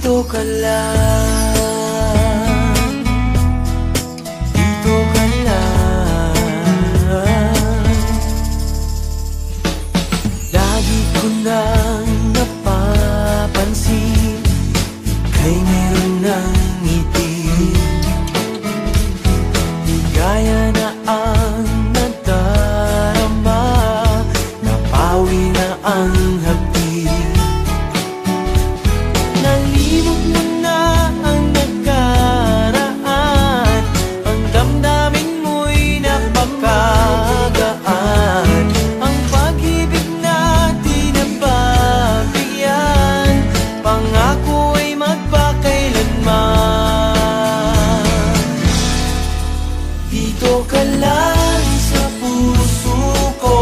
Dito ka lang, dito ka lang. Lagi ko nang napapansin, ika'y meron ng ngiti, di gaya na ang nadarama, napawi na ang hapdi. Nalimot mo na ang nakaraan, ang damdamin mo'y napakagaan. Ang pag-ibig natin nababiyan, pangako ay magpakailanman. Dito ka lang sa puso ko,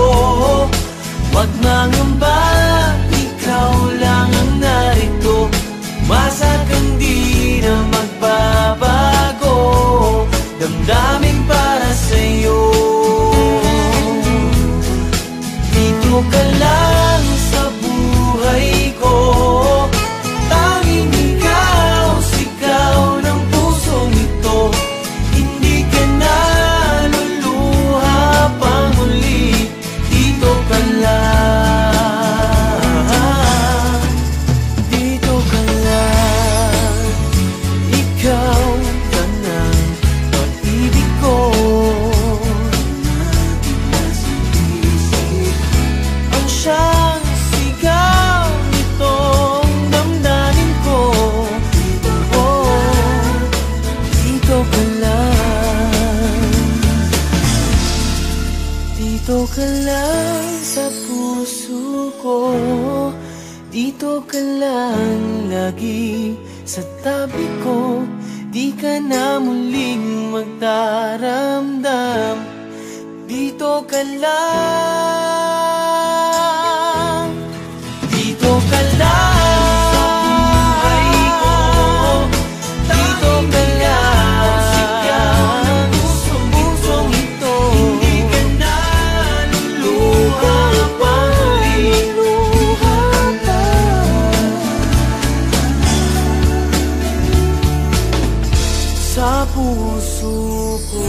wag mangamba, ikaw lang ang narito. Umasag kang di na magbabago, damdamin para sa'yo. Dito ka lang sa buhay ko, tanging ikaw, sigaw ng pusong ito. Hindi ka na luluha pang muli, dito ka lang, dito ka lang. Ikaw ka ng pag-ibig ko, ang siyang sigaw nitong damdamin ko. Oh, dito ka lang, dito ka lang sa puso ko. Dito ka lang lagi sa tabi ko, di ka na muling magdaramdam. Dito ka lang, dito ka lang, dito ka lang, sigaw ng pusong ito. Hindi ka na luluha pa muli, sa puso ko.